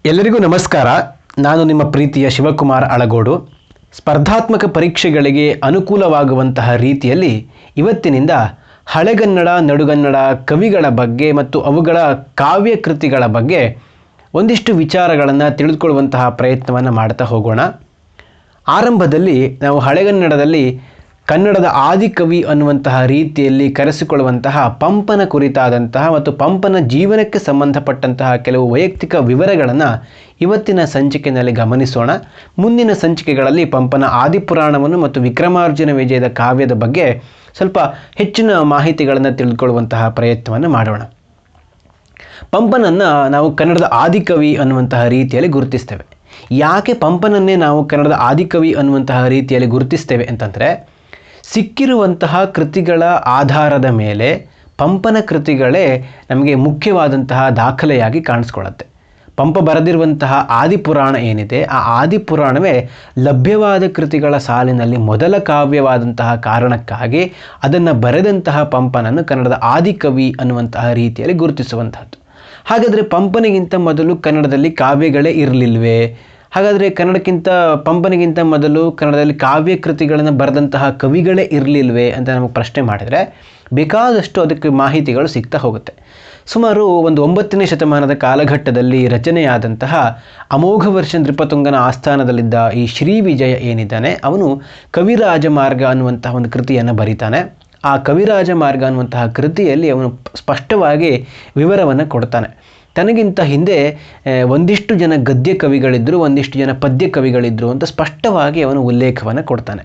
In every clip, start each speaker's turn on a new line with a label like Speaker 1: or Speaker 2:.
Speaker 1: ಎಲ್ಲರಿಗೂ ನಮಸ್ಕಾರ. ನಾನು ನಿಮ್ಮ ಪ್ರೀತಿಯ ಶಿವಕುಮಾರ್ ಅಳಗೋಡು. ಸ್ಪರ್ಧಾತ್ಮಕ ಪರೀಕ್ಷೆಗಳಿಗೆ ಅನುಕೂಲವಾಗುವಂತಹ ರೀತಿಯಲ್ಲಿ ಇವತ್ತಿನಿಂದ ಹಳೆಗನ್ನಡ, ನಡುಗನ್ನಡ ಕವಿಗಳ ಬಗ್ಗೆ ಮತ್ತು ಅವುಗಳ ಕಾವ್ಯ ಕೃತಿಗಳ ಬಗ್ಗೆ ಒಂದಿಷ್ಟು ವಿಚಾರಗಳನ್ನು ತಿಳಿದುಕೊಳ್ಳುವಂತಹ ಪ್ರಯತ್ನವನ್ನು ಮಾಡ್ತಾ ಹೋಗೋಣ. ಆರಂಭದಲ್ಲಿ ನಾವು ಹಳೆಗನ್ನಡದಲ್ಲಿ ಕನ್ನಡದ ಆದಿಕವಿ ಅನ್ನುವಂತಹ ರೀತಿಯಲ್ಲಿ ಕರೆಸಿಕೊಳ್ಳುವಂತಹ ಪಂಪನ ಕುರಿತಾದಂತಹ ಮತ್ತು ಪಂಪನ ಜೀವನಕ್ಕೆ ಸಂಬಂಧಪಟ್ಟಂತಹ ಕೆಲವು ವೈಯಕ್ತಿಕ ವಿವರಗಳನ್ನು ಇವತ್ತಿನ ಸಂಚಿಕೆಯಲ್ಲಿ ಗಮನಿಸೋಣ. ಮುಂದಿನ ಸಂಚಿಕೆಗಳಲ್ಲಿ ಪಂಪನ ಆದಿಪುರಾಣವನ್ನು ಮತ್ತು ವಿಕ್ರಮಾರ್ಜುನ ವಿಜಯದ ಕಾವ್ಯದ ಬಗ್ಗೆ ಸ್ವಲ್ಪ ಹೆಚ್ಚಿನ ಮಾಹಿತಿಗಳನ್ನು ತಿಳಿದುಕೊಳ್ಳುವಂತಹ ಪ್ರಯತ್ನವನ್ನು ಮಾಡೋಣ. ಪಂಪನನ್ನು ನಾವು ಕನ್ನಡದ ಆದಿಕವಿ ಅನ್ನುವಂತಹ ರೀತಿಯಲ್ಲಿ ಗುರುತಿಸ್ತೇವೆ. ಯಾಕೆ ಪಂಪನನ್ನೇ ನಾವು ಕನ್ನಡದ ಆದಿಕವಿ ಅನ್ನುವಂತಹ ರೀತಿಯಲ್ಲಿ ಗುರುತಿಸ್ತೇವೆ ಅಂತಂದರೆ, ಸಿಕ್ಕಿರುವಂತಹ ಕೃತಿಗಳ ಆಧಾರದ ಮೇಲೆ ಪಂಪನ ಕೃತಿಗಳೇ ನಮಗೆ ಮುಖ್ಯವಾದಂತಹ ದಾಖಲೆಯಾಗಿ ಕಾಣಿಸ್ಕೊಳ್ಳುತ್ತೆ. ಪಂಪ ಬರೆದಿರುವಂತಹ ಆದಿಪುರಾಣ ಏನಿದೆ, ಆ ಆದಿಪುರಾಣವೇ ಲಭ್ಯವಾದ ಕೃತಿಗಳ ಸಾಲಿನಲ್ಲಿ ಮೊದಲ ಕಾವ್ಯವಾದಂತಹ ಕಾರಣಕ್ಕಾಗಿ ಅದನ್ನು ಬರೆದಂತಹ ಪಂಪನನ್ನು ಕನ್ನಡದ ಆದಿಕವಿ ಅನ್ನುವಂತಹ ರೀತಿಯಲ್ಲಿ ಗುರುತಿಸುವಂತಹದ್ದು. ಹಾಗಾದರೆ ಪಂಪನಿಗಿಂತ ಮೊದಲು ಕನ್ನಡದಲ್ಲಿ ಕಾವ್ಯಗಳೇ ಇರಲಿಲ್ವೇ? ಹಾಗಾದರೆ ಪಂಪನಿಗಿಂತ ಮೊದಲು ಕನ್ನಡದಲ್ಲಿ ಕಾವ್ಯ ಕೃತಿಗಳನ್ನು ಬರೆದಂತಹ ಕವಿಗಳೇ ಇರಲಿಲ್ವೇ ಅಂತ ನಮಗೆ ಪ್ರಶ್ನೆ ಮಾಡಿದರೆ ಬೇಕಾದಷ್ಟು ಅದಕ್ಕೆ ಮಾಹಿತಿಗಳು ಸಿಗ್ತಾ ಹೋಗುತ್ತೆ. ಸುಮಾರು 9ನೇ ಶತಮಾನದ ಕಾಲಘಟ್ಟದಲ್ಲಿ ರಚನೆಯಾದಂತಹ ಅಮೋಘವರ್ಷ ನೃಪತುಂಗನ ಆಸ್ಥಾನದಲ್ಲಿದ್ದ ಈ ಶ್ರೀ ವಿಜಯ ಏನಿದ್ದಾನೆ, ಅವನು ಕವಿರಾಜ ಮಾರ್ಗ ಅನ್ನುವಂತಹ ಒಂದು ಕೃತಿಯನ್ನು ಬರೀತಾನೆ. ಆ ಕವಿರಾಜ ಮಾರ್ಗ ಅನ್ನುವಂತಹ ಕೃತಿಯಲ್ಲಿ ಅವನು ಸ್ಪಷ್ಟವಾಗಿ ವಿವರವನ್ನು ಕೊಡ್ತಾನೆ. ತನಗಿಂತ ಹಿಂದೆ ಒಂದಿಷ್ಟು ಜನ ಗದ್ಯ ಕವಿಗಳಿದ್ದರು, ಒಂದಿಷ್ಟು ಜನ ಪದ್ಯ ಕವಿಗಳಿದ್ದರು ಅಂತ ಸ್ಪಷ್ಟವಾಗಿ ಅವನು ಉಲ್ಲೇಖವನ್ನು ಕೊಡ್ತಾನೆ.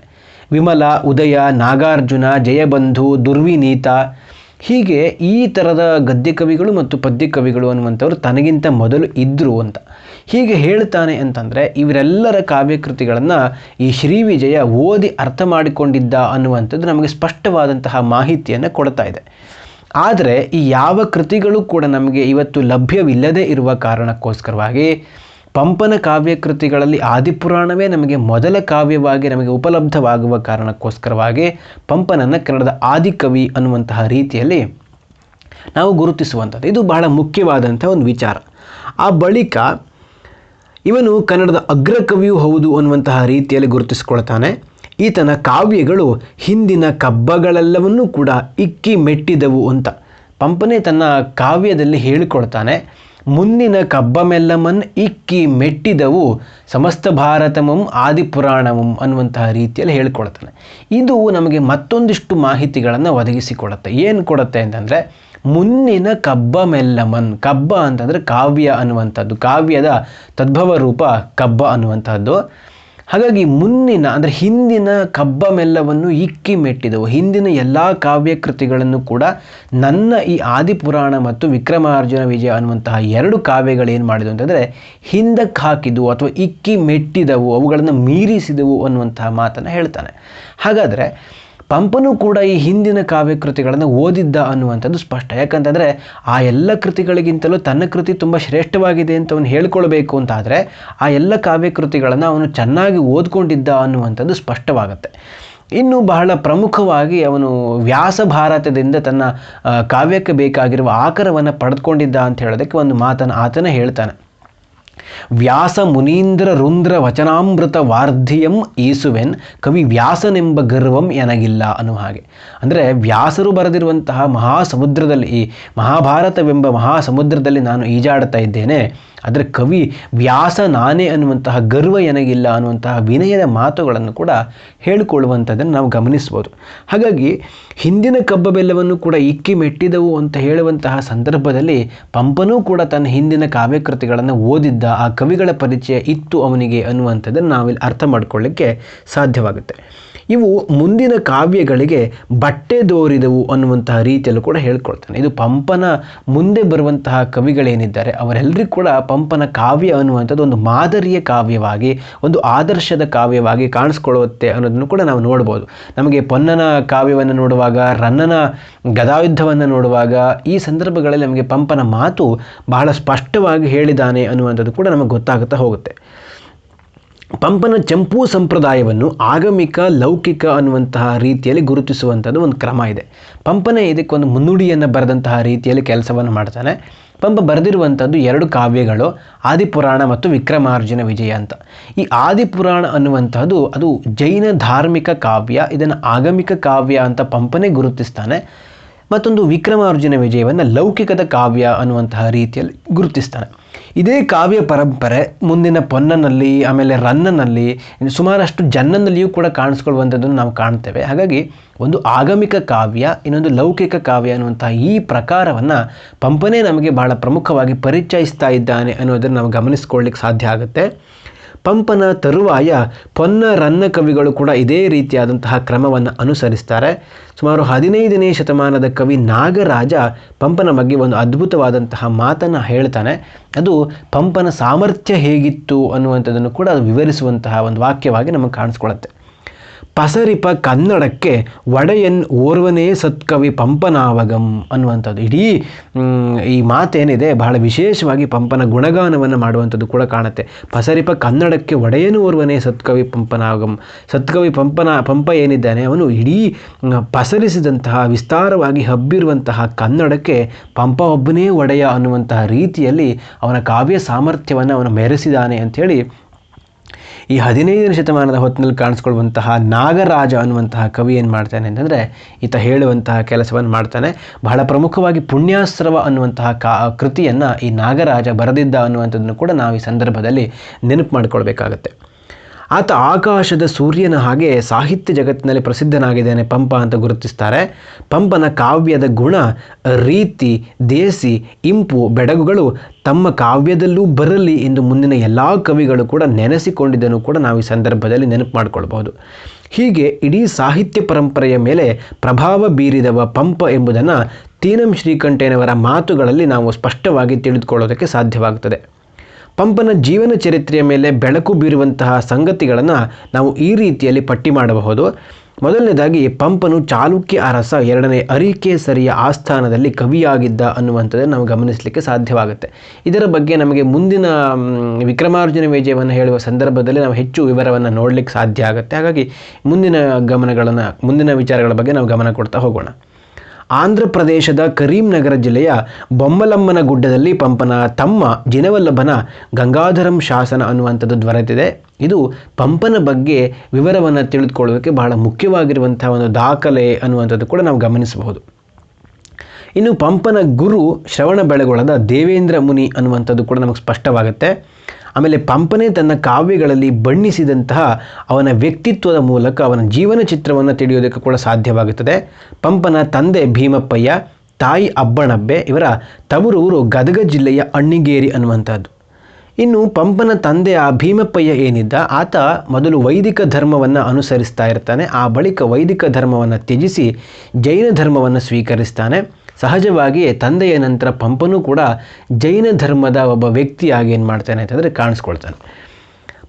Speaker 1: ವಿಮಲ, ಉದಯ, ನಾಗಾರ್ಜುನ, ಜಯಬಂಧು, ದುರ್ವಿನೀತ, ಹೀಗೆ ಈ ಥರದ ಗದ್ಯ ಕವಿಗಳು ಮತ್ತು ಪದ್ಯ ಕವಿಗಳು ಅನ್ನುವಂಥವ್ರು ತನಗಿಂತ ಮೊದಲು ಇದ್ದರು ಅಂತ ಹೀಗೆ ಹೇಳ್ತಾನೆ. ಅಂತಂದರೆ ಇವರೆಲ್ಲರ ಕಾವ್ಯಕೃತಿಗಳನ್ನು ಈ ಶ್ರೀ ವಿಜಯ ಓದಿ ಅರ್ಥ ಮಾಡಿಕೊಂಡಿದ್ದ ಅನ್ನುವಂಥದ್ದು ನಮಗೆ ಸ್ಪಷ್ಟವಾದಂತಹ ಮಾಹಿತಿಯನ್ನು ಕೊಡ್ತಾ ಇದೆ. ಆದರೆ ಈ ಯಾವ ಕೃತಿಗಳು ಕೂಡ ನಮಗೆ ಇವತ್ತು ಲಭ್ಯವಿಲ್ಲದೇ ಇರುವ ಕಾರಣಕ್ಕೋಸ್ಕರವಾಗಿ ಪಂಪನ ಕಾವ್ಯಕೃತಿಗಳಲ್ಲಿ ಆದಿಪುರಾಣವೇ ನಮಗೆ ಮೊದಲ ಕಾವ್ಯವಾಗಿ ನಮಗೆ ಉಪಲಬ್ಧವಾಗುವ ಕಾರಣಕ್ಕೋಸ್ಕರವಾಗಿ ಪಂಪನನ್ನು ಕನ್ನಡದ ಆದಿಕವಿ ಅನ್ನುವಂತಹ ರೀತಿಯಲ್ಲಿ ನಾವು ಗುರುತಿಸುವಂಥದ್ದು. ಇದು ಬಹಳ ಮುಖ್ಯವಾದಂಥ ಒಂದು ವಿಚಾರ. ಆ ಬಳಿಕ ಇವನು ಕನ್ನಡದ ಅಗ್ರಕವಿಯೂ ಹೌದು ಅನ್ನುವಂತಹ ರೀತಿಯಲ್ಲಿ ಗುರುತಿಸಿಕೊಳ್ತಾನೆ. ಈತನ ಕಾವ್ಯಗಳು ಹಿಂದಿನ ಕಬ್ಬಗಳೆಲ್ಲವನ್ನೂ ಕೂಡ ಇಕ್ಕಿ ಮೆಟ್ಟಿದವು ಅಂತ ಪಂಪನೇ ತನ್ನ ಕಾವ್ಯದಲ್ಲಿ ಹೇಳಿಕೊಳ್ತಾನೆ. ಮುಂದಿನ ಕಬ್ಬಮೆಲ್ಲಮನ್ ಇಕ್ಕಿ ಮೆಟ್ಟಿದವು ಸಮಸ್ತ ಭಾರತಮಂ ಆದಿಪುರಾಣಮಂ ಅನ್ನುವಂತಹ ರೀತಿಯಲ್ಲಿ ಹೇಳಿಕೊಳ್ತಾನೆ. ಇದು ನಮಗೆ ಮತ್ತೊಂದಿಷ್ಟು ಮಾಹಿತಿಗಳನ್ನು ಒದಗಿಸಿಕೊಡುತ್ತೆ. ಏನು ಕೊಡುತ್ತೆ ಅಂತಂದರೆ, ಮುಂದಿನ ಕಬ್ಬಮೆಲ್ಲಮನ್, ಕಬ್ಬ ಅಂತಂದರೆ ಕಾವ್ಯ ಅನ್ನುವಂಥದ್ದು, ಕಾವ್ಯದ ತದ್ಭವ ರೂಪ ಕಬ್ಬ ಅನ್ನುವಂಥದ್ದು. ಹಾಗಾಗಿ ಮುಂದಿನ ಅಂದರೆ ಹಿಂದಿನ ಕಬ್ಬಮೆಲ್ಲವನ್ನು ಇಕ್ಕಿ ಮೆಟ್ಟಿದವು, ಹಿಂದಿನ ಎಲ್ಲ ಕಾವ್ಯ ಕೃತಿಗಳನ್ನು ಕೂಡ ನನ್ನ ಈ ಆದಿಪುರಾಣ ಮತ್ತು ವಿಕ್ರಮಾರ್ಜುನ ವಿಜಯ ಅನ್ನುವಂತಹ 2 ಕಾವ್ಯಗಳು ಏನು ಮಾಡಿದವು ಅಂತಂದರೆ ಹಿಂದಕ್ಕೆ ಹಾಕಿದವು ಅಥವಾ ಇಕ್ಕಿ ಮೆಟ್ಟಿದವು, ಅವುಗಳನ್ನು ಮೀರಿಸಿದವು ಅನ್ನುವಂತಹ ಮಾತನ್ನು ಹೇಳ್ತಾನೆ. ಹಾಗಾದರೆ ಪಂಪನೂ ಕೂಡ ಈ ಹಿಂದಿನ ಕಾವ್ಯಕೃತಿಗಳನ್ನು ಓದಿದ್ದ ಅನ್ನುವಂಥದ್ದು ಸ್ಪಷ್ಟ. ಯಾಕಂತಂದರೆ ಆ ಎಲ್ಲ ಕೃತಿಗಳಿಗಿಂತಲೂ ತನ್ನ ಕೃತಿ ತುಂಬ ಶ್ರೇಷ್ಠವಾಗಿದೆ ಅಂತ ಅವನು ಹೇಳ್ಕೊಳ್ಬೇಕು ಅಂತಾದರೆ ಆ ಎಲ್ಲ ಕಾವ್ಯಕೃತಿಗಳನ್ನು ಅವನು ಚೆನ್ನಾಗಿ ಓದ್ಕೊಂಡಿದ್ದ ಅನ್ನುವಂಥದ್ದು ಸ್ಪಷ್ಟವಾಗುತ್ತೆ. ಇನ್ನು ಬಹಳ ಪ್ರಮುಖವಾಗಿ ಅವನು ವ್ಯಾಸ ಭಾರತದಿಂದ ತನ್ನ ಕಾವ್ಯಕ್ಕೆ ಬೇಕಾಗಿರುವ ಆಕರವನ್ನು ಪಡೆದುಕೊಂಡಿದ್ದ ಅಂತ ಹೇಳೋದಕ್ಕೆ ಒಂದು ಮಾತನ್ನು ಆತನ ಹೇಳ್ತಾನೆ. ವ್ಯಾಸ ಮುನೀಂದ್ರ ರುಂದ್ರ ವಚನಾಮೃತ ವಾರ್ಧಿಯಂ ಈಸುವೆನ್ ಕವಿ ವ್ಯಾಸನೆಂಬ ಗರ್ವಂ ಎನಗಿಲ್ಲ ಅನ್ನುವ ಹಾಗೆ. ಅಂದರೆ ವ್ಯಾಸರು ಬರೆದಿರುವಂತಹ ಮಹಾಸಮುದ್ರದಲ್ಲಿ, ಈ ಮಹಾಭಾರತವೆಂಬ ಮಹಾಸಮುದ್ರದಲ್ಲಿ ನಾನು ಈಜಾಡ್ತಾ ಇದ್ದೇನೆ, ಆದರೆ ಕವಿ ವ್ಯಾಸ ನಾನೇ ಅನ್ನುವಂತಹ ಗರ್ವ ಎನಗಿಲ್ಲ ಅನ್ನುವಂತಹ ವಿನಯದ ಮಾತುಗಳನ್ನು ಕೂಡ ಹೇಳಿಕೊಳ್ಳುವಂಥದ್ದನ್ನು ನಾವು ಗಮನಿಸ್ಬೋದು. ಹಾಗಾಗಿ ಹಿಂದಿನ ಕಬ್ಬ ಬೆಲ್ಲವನ್ನು ಕೂಡ ಇಕ್ಕಿ ಮೆಟ್ಟಿದವು ಅಂತ ಹೇಳುವಂತಹ ಸಂದರ್ಭದಲ್ಲಿ ಪಂಪನೂ ಕೂಡ ತನ್ನ ಹಿಂದಿನ ಕಾವ್ಯಕೃತಿಗಳನ್ನು ಓದಿದ್ದ, ಆ ಕವಿಗಳ ಪರಿಚಯ ಇತ್ತು ಅವನಿಗೆ ಅನ್ನುವಂಥದ್ದನ್ನು ನಾವಿಲ್ಲಿ ಅರ್ಥ ಮಾಡಿಕೊಳ್ಳಿಕ್ಕೆ ಸಾಧ್ಯವಾಗುತ್ತೆ. ಇವು ಮುಂದಿನ ಕಾವ್ಯಗಳಿಗೆ ಬಟ್ಟೆ ದೋರಿದವು ಅನ್ನುವಂತಹ ರೀತಿಯಲ್ಲೂ ಕೂಡ ಹೇಳ್ಕೊಳ್ತಾನೆ. ಇದು ಪಂಪನ ಮುಂದೆ ಬರುವಂತಹ ಕವಿಗಳೇನಿದ್ದಾರೆ ಅವರೆಲ್ಲರಿಗೂ ಕೂಡ ಪಂಪನ ಕಾವ್ಯ ಅನ್ನುವಂಥದ್ದು ಒಂದು ಮಾದರಿಯ ಕಾವ್ಯವಾಗಿ, ಒಂದು ಆದರ್ಶದ ಕಾವ್ಯವಾಗಿ ಕಾಣಿಸ್ಕೊಳ್ಳುತ್ತೆ ಅನ್ನೋದನ್ನು ಕೂಡ ನಾವು ನೋಡ್ಬೋದು. ನಮಗೆ ಪೊನ್ನನ ಕಾವ್ಯವನ್ನು ನೋಡುವಾಗ, ರನ್ನನ ಗದಾಯುದ್ಧವನ್ನು ನೋಡುವಾಗ ಈ ಸಂದರ್ಭಗಳಲ್ಲಿ ನಮಗೆ ಪಂಪನ ಮಾತು ಬಹಳ ಸ್ಪಷ್ಟವಾಗಿ ಹೇಳಿದ್ದಾನೆ ಅನ್ನುವಂಥದ್ದು ಕೂಡ ನಮಗೆ ಗೊತ್ತಾಗುತ್ತಾ ಹೋಗುತ್ತೆ. ಪಂಪನ ಚಂಪೂ ಸಂಪ್ರದಾಯವನ್ನು ಆಗಮಿಕ ಲೌಕಿಕ ಅನ್ನುವಂತಹ ರೀತಿಯಲ್ಲಿ ಗುರುತಿಸುವಂಥದ್ದು ಒಂದು ಕ್ರಮ ಇದೆ. ಪಂಪನೇ ಇದಕ್ಕೊಂದು ಮುನ್ನುಡಿಯನ್ನು ಬರೆದಂತಹ ರೀತಿಯಲ್ಲಿ ಕೆಲಸವನ್ನು ಮಾಡ್ತಾನೆ. ಪಂಪ ಬರೆದಿರುವಂಥದ್ದು 2 ಕಾವ್ಯಗಳು, ಆದಿಪುರಾಣ ಮತ್ತು ವಿಕ್ರಮಾರ್ಜುನ ವಿಜಯ ಅಂತ. ಈ ಆದಿಪುರಾಣ ಅನ್ನುವಂಥದ್ದು ಅದು ಜೈನ ಧಾರ್ಮಿಕ ಕಾವ್ಯ, ಇದನ್ನು ಆಗಮಿಕ ಕಾವ್ಯ ಅಂತ ಪಂಪನೇ ಗುರುತಿಸ್ತಾನೆ. ಮತ್ತೊಂದು ವಿಕ್ರಮಾರ್ಜುನ ವಿಜಯವನ್ನು ಲೌಕಿಕದ ಕಾವ್ಯ ಅನ್ನುವಂತಹ ರೀತಿಯಲ್ಲಿ ಗುರುತಿಸ್ತಾನೆ. ಇದೇ ಕಾವ್ಯ ಪರಂಪರೆ ಮುಂದಿನ ಪೊನ್ನನಲ್ಲಿ, ಆಮೇಲೆ ರನ್ನನಲ್ಲಿ, ಸುಮಾರಷ್ಟು ಜನ್ನನಲ್ಲಿಯೂ ಕೂಡ ಕಾಣಿಸ್ಕೊಳ್ಳುವಂಥದ್ದನ್ನು ನಾವು ಕಾಣ್ತೇವೆ. ಹಾಗಾಗಿ ಒಂದು ಆಗಮಿಕ ಕಾವ್ಯ, ಇನ್ನೊಂದು ಲೌಕಿಕ ಕಾವ್ಯ ಅನ್ನುವಂತಹ ಈ ಪ್ರಕಾರವನ್ನು ಪಂಪನೇ ನಮಗೆ ಬಹಳ ಪ್ರಮುಖವಾಗಿ ಪರಿಚಯಿಸ್ತಾ ಇದ್ದಾನೆ ಅನ್ನೋದನ್ನು ನಾವು ಗಮನಿಸ್ಕೊಳ್ಳಿಕ್ಕೆ ಸಾಧ್ಯ ಆಗುತ್ತೆ. ಪಂಪನ ತರುವಾಯ ಪೊನ್ನ ರನ್ನ ಕವಿಗಳು ಕೂಡ ಇದೇ ರೀತಿಯಾದಂತಹ ಕ್ರಮವನ್ನು ಅನುಸರಿಸ್ತಾರೆ. ಸುಮಾರು 15ನೇ ಶತಮಾನದ ಕವಿ ನಾಗರಾಜ ಪಂಪನ ಬಗ್ಗೆ ಒಂದು ಅದ್ಭುತವಾದಂತಹ ಮಾತನ್ನು ಹೇಳ್ತಾನೆ. ಅದು ಪಂಪನ ಸಾಮರ್ಥ್ಯ ಹೇಗಿತ್ತು ಅನ್ನುವಂಥದ್ದನ್ನು ಕೂಡ ಅದು ವಿವರಿಸುವಂತಹ ಒಂದು ವಾಕ್ಯವಾಗಿ ನಮಗೆ ಕಾಣಿಸ್ಕೊಳ್ಳುತ್ತೆ. ಪಸರಿಪ ಕನ್ನಡಕ್ಕೆ ಒಡೆಯನ್ ಓರ್ವನೇ ಸತ್ಕವಿ ಪಂಪನಾವಗಂ ಅನ್ನುವಂಥದ್ದು. ಇಡೀ ಈ ಮಾತೇನಿದೆ ಬಹಳ ವಿಶೇಷವಾಗಿ ಪಂಪನ ಗುಣಗಾನವನ್ನು ಮಾಡುವಂಥದ್ದು ಕೂಡ ಕಾಣುತ್ತೆ. ಪಸರಿಪ ಕನ್ನಡಕ್ಕೆ ಒಡೆಯನ್ ಓರ್ವನೇ ಸತ್ಕವಿ ಪಂಪನಾವಗಂ. ಸತ್ಕವಿ ಪಂಪ ಏನಿದ್ದಾನೆ ಅವನು ಇಡೀ ಪಸರಿಸಿದಂತಹ ವಿಸ್ತಾರವಾಗಿ ಹಬ್ಬಿರುವಂತಹ ಕನ್ನಡಕ್ಕೆ ಪಂಪ ಒಬ್ಬನೇ ಒಡೆಯ ಅನ್ನುವಂತಹ ರೀತಿಯಲ್ಲಿ ಅವನ ಕಾವ್ಯ ಸಾಮರ್ಥ್ಯವನ್ನು ಅವನು ಮೆರೆಸಿದ್ದಾನೆ ಅಂಥೇಳಿ ಈ 15ನೇ ಶತಮಾನದ ಹೊತ್ತಿನಲ್ಲಿ ಕಾಣಿಸ್ಕೊಳ್ಳುವಂತಹ ನಾಗರಾಜ ಅನ್ನುವಂತಹ ಕವಿ ಏನು ಮಾಡ್ತಾನೆ ಅಂತಂದರೆ ಈತ ಹೇಳುವಂತಹ ಕೆಲಸವನ್ನು ಮಾಡ್ತಾನೆ. ಬಹಳ ಪ್ರಮುಖವಾಗಿ ಪುಣ್ಯಾಶ್ರವ ಅನ್ನುವಂತಹ ಕೃತಿಯನ್ನು ಈ ನಾಗರಾಜ ಬರೆದಿದ್ದ ಅನ್ನುವಂಥದ್ದನ್ನು ಕೂಡ ನಾವು ಈ ಸಂದರ್ಭದಲ್ಲಿ ನೆನಪು ಮಾಡಿಕೊಳ್ಬೇಕಾಗತ್ತೆ. ಆತ ಆಕಾಶದ ಸೂರ್ಯನ ಹಾಗೆ ಸಾಹಿತ್ಯ ಜಗತ್ತಿನಲ್ಲಿ ಪ್ರಸಿದ್ಧನಾಗಿದ್ದಾನೆ ಪಂಪ ಅಂತ ಗುರುತಿಸ್ತಾರೆ. ಪಂಪನ ಕಾವ್ಯದ ಗುಣ, ರೀತಿ, ದೇಸಿ, ಇಂಪು, ಬೆಡಗುಗಳು ತಮ್ಮ ಕಾವ್ಯದಲ್ಲೂ ಬರಲಿ ಎಂದು ಮುಂದಿನ ಎಲ್ಲ ಕವಿಗಳು ಕೂಡ ನೆನೆಸಿಕೊಂಡಿದ್ದನ್ನು ಕೂಡ ನಾವು ಈ ಸಂದರ್ಭದಲ್ಲಿ ನೆನಪು ಮಾಡಿಕೊಳ್ಬಹುದು. ಹೀಗೆ ಇಡೀ ಸಾಹಿತ್ಯ ಪರಂಪರೆಯ ಮೇಲೆ ಪ್ರಭಾವ ಬೀರಿದವ ಪಂಪ ಎಂಬುದನ್ನು ತೀನಂ ಶ್ರೀಕಂಠಯ್ಯನವರ ಮಾತುಗಳಲ್ಲಿ ನಾವು ಸ್ಪಷ್ಟವಾಗಿ ತಿಳಿದುಕೊಳ್ಳೋದಕ್ಕೆ ಸಾಧ್ಯವಾಗುತ್ತದೆ. ಪಂಪನ ಜೀವನ ಚರಿತ್ರೆಯ ಮೇಲೆ ಬೆಳಕು ಬೀರುವಂತಹ ಸಂಗತಿಗಳನ್ನು ನಾವು ಈ ರೀತಿಯಲ್ಲಿ ಪಟ್ಟಿ ಮಾಡಬಹುದು. ಮೊದಲನೇದಾಗಿ ಪಂಪನು ಚಾಲುಕ್ಯ ಅರಸ 2ನೇ ಅರಿಕೇಸರಿಯ ಆಸ್ಥಾನದಲ್ಲಿ ಕವಿಯಾಗಿದ್ದ ಅನ್ನುವಂಥದ್ದನ್ನು ನಾವು ಗಮನಿಸಲಿಕ್ಕೆ ಸಾಧ್ಯವಾಗುತ್ತೆ. ಇದರ ಬಗ್ಗೆ ನಮಗೆ ಮುಂದಿನ ವಿಕ್ರಮಾರ್ಜುನ ವಿಜಯವನ್ನು ಹೇಳುವ ಸಂದರ್ಭದಲ್ಲಿ ನಾವು ಹೆಚ್ಚು ವಿವರವನ್ನು ನೋಡಲಿಕ್ಕೆ ಸಾಧ್ಯ ಆಗುತ್ತೆ. ಹಾಗಾಗಿ ಮುಂದಿನ ವಿಚಾರಗಳ ಬಗ್ಗೆ ನಾವು ಗಮನ ಕೊಡ್ತಾ ಹೋಗೋಣ. ಆಂಧ್ರ ಪ್ರದೇಶದ ಕರೀಂನಗರ ಜಿಲ್ಲೆಯ ಬೊಮ್ಮಲಮ್ಮನ ಗುಡ್ಡದಲ್ಲಿ ಪಂಪನ ತಮ್ಮ ಜಿನವಲ್ಲಭನ ಗಂಗಾಧರಂ ಶಾಸನ ಅನ್ನುವಂಥದ್ದು ದೊರೆತಿದೆ. ಇದು ಪಂಪನ ಬಗ್ಗೆ ವಿವರವನ್ನು ತಿಳಿದುಕೊಳ್ಳೋದಕ್ಕೆ ಬಹಳ ಮುಖ್ಯವಾಗಿರುವಂತಹ ಒಂದು ದಾಖಲೆ ಅನ್ನುವಂಥದ್ದು ಕೂಡ ನಾವು ಗಮನಿಸಬಹುದು. ಇನ್ನು ಪಂಪನ ಗುರು ಶ್ರವಣಬೆಳಗೊಳದ ದೇವೇಂದ್ರ ಮುನಿ ಅನ್ನುವಂಥದ್ದು ಕೂಡ ನಮಗೆ ಸ್ಪಷ್ಟವಾಗುತ್ತೆ. ಆಮೇಲೆ ಪಂಪನೇ ತನ್ನ ಕಾವ್ಯಗಳಲ್ಲಿ ಬಣ್ಣಿಸಿದಂತಹ ಅವನ ವ್ಯಕ್ತಿತ್ವದ ಮೂಲಕ ಅವನ ಜೀವನ ಚಿತ್ರವನ್ನು ತಿಳಿಯೋದಕ್ಕೆ ಕೂಡ ಸಾಧ್ಯವಾಗುತ್ತದೆ. ಪಂಪನ ತಂದೆ ಭೀಮಪ್ಪಯ್ಯ, ತಾಯಿ ಅಬ್ಬಣಬ್ಬೆ, ಇವರ ತವರೂರು ಗದಗ ಜಿಲ್ಲೆಯ ಅಣ್ಣಿಗೇರಿ ಅನ್ನುವಂಥದ್ದು. ಇನ್ನು ಪಂಪನ ತಂದೆ ಆ ಭೀಮಪ್ಪಯ್ಯ ಏನಿದ್ದ ಆತ ಮೊದಲು ವೈದಿಕ ಧರ್ಮವನ್ನು ಅನುಸರಿಸ್ತಾ ಇರ್ತಾನೆ. ಆ ಬಳಿಕ ವೈದಿಕ ಧರ್ಮವನ್ನು ತ್ಯಜಿಸಿ ಜೈನ ಧರ್ಮವನ್ನು ಸ್ವೀಕರಿಸ್ತಾನೆ. ಸಹಜವಾಗಿಯೇ ತಂದೆಯ ನಂತರ ಪಂಪನೂ ಕೂಡ ಜೈನ ಧರ್ಮದ ಒಬ್ಬ ವ್ಯಕ್ತಿಯಾಗಿ ಏನು ಮಾಡ್ತಾನೆ ಅಂತಂದರೆ ಕಾಣಿಸ್ಕೊಳ್ತಾನೆ.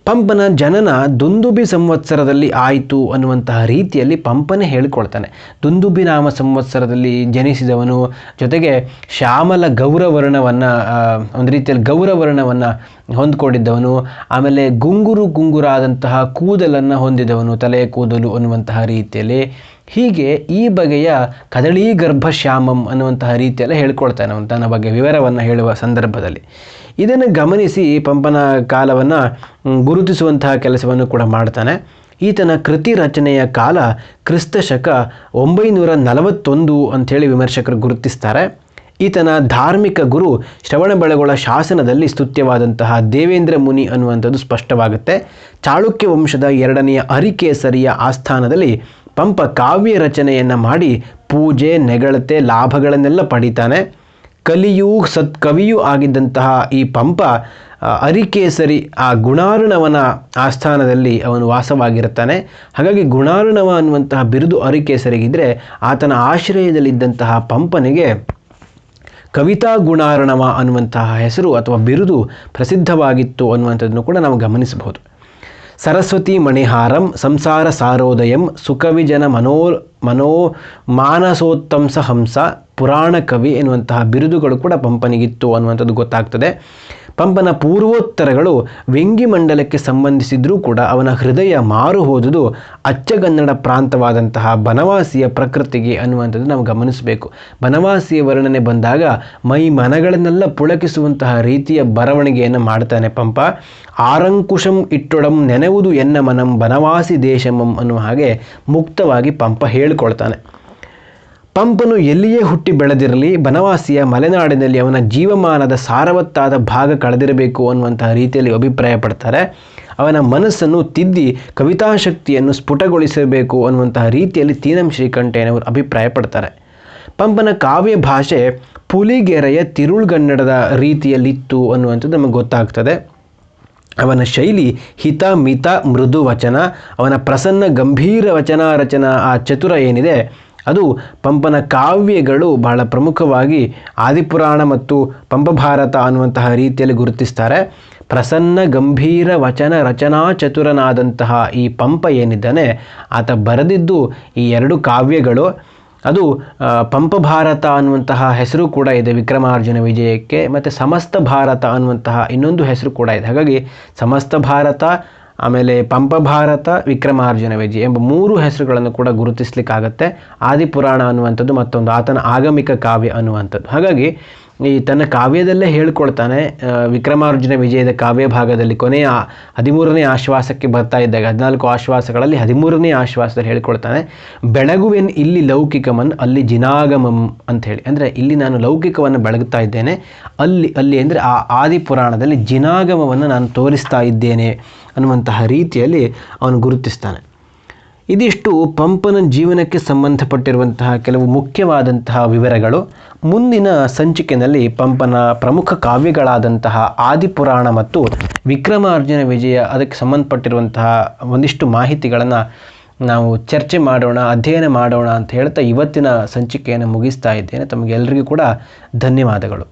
Speaker 1: ಪಂಪನ ಜನನ ದುಂದುಬಿ ಸಂವತ್ಸರದಲ್ಲಿ ಆಯಿತು ಅನ್ನುವಂತಹ ರೀತಿಯಲ್ಲಿ ಪಂಪನೇ ಹೇಳಿಕೊಳ್ತಾನೆ. ದುಂದುಬಿ ನಾಮ ಸಂವತ್ಸರದಲ್ಲಿ ಜನಿಸಿದವನು, ಜೊತೆಗೆ ಶ್ಯಾಮಲ ಗೌರವರ್ಣವನ್ನು ಒಂದು ರೀತಿಯಲ್ಲಿ ಗೌರವರ್ಣವನ್ನು ಹೊಂದ್ಕೊಂಡಿದ್ದವನು, ಆಮೇಲೆ ಗುಂಗುರಾದಂತಹ ಕೂದಲನ್ನು ಹೊಂದಿದವನು, ತಲೆಯ ಕೂದಲು ಅನ್ನುವಂತಹ ರೀತಿಯಲ್ಲಿ, ಹೀಗೆ ಈ ಬಗೆಯ ಕದಳೀ ಗರ್ಭ ಶ್ಯಾಮಂ ಅನ್ನುವಂತಹ ರೀತಿಯಲ್ಲಿ ಹೇಳ್ಕೊಳ್ತಾನೆ ಅವನು ತನ್ನ ಬಗ್ಗೆ ವಿವರವನ್ನು ಹೇಳುವ ಸಂದರ್ಭದಲ್ಲಿ. ಇದನ್ನು ಗಮನಿಸಿ ಪಂಪನ ಕಾಲವನ್ನು ಗುರುತಿಸುವಂತಹ ಕೆಲಸವನ್ನು ಕೂಡ ಮಾಡ್ತಾನೆ. ಈತನ ಕೃತಿ ರಚನೆಯ ಕಾಲ ಕ್ರಿಸ್ತಶಕ 941 ಅಂಥೇಳಿ ವಿಮರ್ಶಕರು ಗುರುತಿಸ್ತಾರೆ. ಈತನ ಧಾರ್ಮಿಕ ಗುರು ಶ್ರವಣಬೆಳಗೊಳ ಶಾಸನದಲ್ಲಿ ಸ್ತುತ್ಯವಾದಂತಹ ದೇವೇಂದ್ರ ಮುನಿ ಅನ್ನುವಂಥದ್ದು ಸ್ಪಷ್ಟವಾಗುತ್ತೆ. ಚಾಳುಕ್ಯ ವಂಶದ 2ನೇ ಅರಿಕೇಸರಿಯ ಆಸ್ಥಾನದಲ್ಲಿ ಪಂಪ ಕಾವ್ಯ ರಚನೆಯನ್ನು ಮಾಡಿ ಪೂಜೆ, ನೆಗಳತೆ, ಲಾಭಗಳನ್ನೆಲ್ಲ ಪಡಿತಾನೆ. ಕಲಿಯೂ ಸತ್ಕವಿಯೂ ಆಗಿದ್ದಂತಹ ಈ ಪಂಪ ಅರಿಕೇಸರಿ ಆ ಗುಣಾರ್ಣವನ ಆಸ್ಥಾನದಲ್ಲಿ ಅವನು ವಾಸವಾಗಿರುತ್ತಾನೆ. ಹಾಗಾಗಿ ಗುಣಾರ್ಣವ ಅನ್ನುವಂತಹ ಬಿರುದು ಅರಿಕೇಸರಿಗಿದ್ದರೆ ಆತನ ಆಶ್ರಯದಲ್ಲಿದ್ದಂತಹ ಪಂಪನಿಗೆ ಕವಿತಾ ಗುಣಾರ್ಣವ ಅನ್ನುವಂತಹ ಹೆಸರು ಅಥವಾ ಬಿರುದು ಪ್ರಸಿದ್ಧವಾಗಿತ್ತು ಅನ್ನುವಂಥದ್ದನ್ನು ಕೂಡ ನಾವು ಗಮನಿಸಬಹುದು. ಸರಸ್ವತಿ ಮಣಿಹಾರಂ, ಸಂಸಾರ ಸಾರೋದಯಂ, ಸುಕವಿಜನ ಮಾನಸೋತ್ತಂಸ ಹಂಸ, ಪುರಾಣ ಕವಿ ಎನ್ನುವಂತಹ ಬಿರುದುಗಳು ಕೂಡ ಪಂಪನಿಗಿತ್ತು ಅನ್ನುವಂಥದ್ದು ಗೊತ್ತಾಗ್ತದೆ. ಪಂಪನ ಪೂರ್ವೋತ್ತರಗಳು ವ್ಯಂಗ್ಯ ಮಂಡಲಕ್ಕೆ ಸಂಬಂಧಿಸಿದ್ರೂ ಕೂಡ ಅವನ ಹೃದಯ ಮಾರು ಹೋದುದು ಅಚ್ಚಗನ್ನಡ ಪ್ರಾಂತವಾದಂತಹ ಬನವಾಸಿಯ ಪ್ರಕೃತಿಗೆ ಅನ್ನುವಂಥದ್ದು ನಾವು ಗಮನಿಸಬೇಕು. ಬನವಾಸಿಯ ವರ್ಣನೆ ಬಂದಾಗ ಮೈ ಮನಗಳನ್ನೆಲ್ಲ ಪುಳಕಿಸುವಂತಹ ರೀತಿಯ ಬರವಣಿಗೆಯನ್ನು ಮಾಡ್ತಾನೆ ಪಂಪ. ಆರಂಕುಶಂ ಇಟ್ಟೊಡಂ ನೆನೆವುದು ಎನ್ನ ಮನಂ ಬನವಾಸಿ ದೇಶಮಂ ಅನ್ನುವ ಹಾಗೆ ಮುಕ್ತವಾಗಿ ಪಂಪ ಹೇಳಿಕೊಳ್ತಾನೆ. ಪಂಪನು ಎಲ್ಲಿಯೇ ಹುಟ್ಟಿ ಬೆಳೆದಿರಲಿ ಬನವಾಸಿಯ ಮಲೆನಾಡಿನಲ್ಲಿ ಅವನ ಜೀವಮಾನದ ಸಾರವತ್ತಾದ ಭಾಗ ಕಳೆದಿರಬೇಕು ಅನ್ನುವಂತಹ ರೀತಿಯಲ್ಲಿ ಅಭಿಪ್ರಾಯ ಪಡ್ತಾರೆ. ಅವನ ಮನಸ್ಸನ್ನು ತಿದ್ದಿ ಕವಿತಾಶಕ್ತಿಯನ್ನು ಸ್ಫುಟಗೊಳಿಸಬೇಕು ಅನ್ನುವಂತಹ ರೀತಿಯಲ್ಲಿ ತೀನಂ ಶ್ರೀಕಂಠಯ್ಯನವರು ಅಭಿಪ್ರಾಯ ಪಡ್ತಾರೆ. ಪಂಪನ ಕಾವ್ಯ ಭಾಷೆ ಪುಲಿಗೆರೆಯ ತಿರುಳ್ಗನ್ನಡದ ರೀತಿಯಲ್ಲಿತ್ತು ಅನ್ನುವಂಥದ್ದು ನಮಗೆ ಗೊತ್ತಾಗ್ತದೆ. ಅವನ ಶೈಲಿ ಹಿತ ಮಿತ ಮೃದು ವಚನ, ಅವನ ಪ್ರಸನ್ನ ಗಂಭೀರ ವಚನ ರಚನಾ ಆ ಚತುರ ಏನಿದೆ ಅದು ಪಂಪನ ಕಾವ್ಯಗಳು ಬಹಳ ಪ್ರಮುಖವಾಗಿ ಆದಿಪುರಾಣ ಮತ್ತು ಪಂಪಭಾರತ ಅನ್ನುವಂತಹ ರೀತಿಯಲ್ಲಿ ಗುರುತಿಸ್ತಾರೆ. ಪ್ರಸನ್ನ ಗಂಭೀರ ವಚನ ರಚನಾ ಚತುರನಾದಂತಹ ಈ ಪಂಪ ಏನಿದ್ದಾನೆ ಆತ ಬರೆದಿದ್ದು ಈ ಎರಡು ಕಾವ್ಯಗಳು. ಅದು ಪಂಪಭಾರತ ಅನ್ನುವಂತಹ ಹೆಸರು ಕೂಡ ಇದೆ ವಿಕ್ರಮಾರ್ಜುನ ವಿಜಯಕ್ಕೆ, ಮತ್ತು ಸಮಸ್ತ ಭಾರತ ಅನ್ನುವಂತಹ ಇನ್ನೊಂದು ಹೆಸರು ಕೂಡ ಇದೆ. ಹಾಗಾಗಿ ಸಮಸ್ತ ಭಾರತ, ಆಮೇಲೆ ಪಂಪಭಾರತ, ವಿಕ್ರಮಾರ್ಜುನ ವಿಜಯ ಎಂಬ 3 ಹೆಸರುಗಳನ್ನು ಕೂಡ ಗುರುತಿಸ್ಲಿಕ್ಕಾಗತ್ತೆ. ಆದಿಪುರಾಣ ಅನ್ನುವಂಥದ್ದು ಮತ್ತೊಂದು, ಆತನ ಆಗಮಿಕ ಕಾವ್ಯ ಅನ್ನುವಂಥದ್ದು. ಹಾಗಾಗಿ ಈ ತನ್ನ ಕಾವ್ಯದಲ್ಲೇ ಹೇಳ್ಕೊಳ್ತಾನೆ. ವಿಕ್ರಮಾರ್ಜುನ ವಿಜಯದ ಕಾವ್ಯ ಭಾಗದಲ್ಲಿ ಕೊನೆಯ 13ನೇ ಆಶ್ವಾಸಕ್ಕೆ ಬರ್ತಾ ಇದ್ದಾಗ 14 ಆಶ್ವಾಸಗಳಲ್ಲಿ 13ನೇ ಆಶ್ವಾಸದಲ್ಲಿ ಹೇಳ್ಕೊಳ್ತಾನೆ, ಬೆಳಗುವೆನ್ ಇಲ್ಲಿ ಲೌಕಿಕಮನ್ ಅಲ್ಲಿ ಜಿನಾಗಮಂ ಅಂತ ಹೇಳಿ. ಅಂದರೆ ಇಲ್ಲಿ ನಾನು ಲೌಕಿಕವನ್ನು ಬೆಳಗುತ್ತಾ ಇದ್ದೇನೆ, ಅಲ್ಲಿ ಅಂದರೆ ಆ ಆದಿಪುರಾಣದಲ್ಲಿ ಜಿನಾಗಮವನ್ನು ನಾನು ತೋರಿಸ್ತಾ ಇದ್ದೇನೆ ಅನ್ನುವಂತಹ ರೀತಿಯಲ್ಲಿ ಅವನು ಗುರುತಿಸ್ತಾನೆ. ಇದಿಷ್ಟು ಪಂಪನ ಜೀವನಕ್ಕೆ ಸಂಬಂಧಪಟ್ಟಿರುವಂತಹ ಕೆಲವು ಮುಖ್ಯವಾದಂತಹ ವಿವರಗಳು. ಮುಂದಿನ ಸಂಚಿಕೆಯಲ್ಲಿ ಪಂಪನ ಪ್ರಮುಖ ಕಾವ್ಯಗಳಾದಂತಹ ಆದಿಪುರಾಣ ಮತ್ತು ವಿಕ್ರಮಾರ್ಜುನ ವಿಜಯ ಅದಕ್ಕೆ ಸಂಬಂಧಪಟ್ಟಿರುವಂತಹ ಒಂದಿಷ್ಟು ಮಾಹಿತಿಗಳನ್ನು ನಾವು ಚರ್ಚೆ ಮಾಡೋಣ, ಅಧ್ಯಯನ ಮಾಡೋಣ ಅಂತ ಹೇಳ್ತಾ ಇವತ್ತಿನ ಸಂಚಿಕೆಯನ್ನು ಮುಗಿಸ್ತಾ ಇದ್ದೇನೆ. ತಮಗೆಲ್ಲರಿಗೂ ಕೂಡ ಧನ್ಯವಾದಗಳು.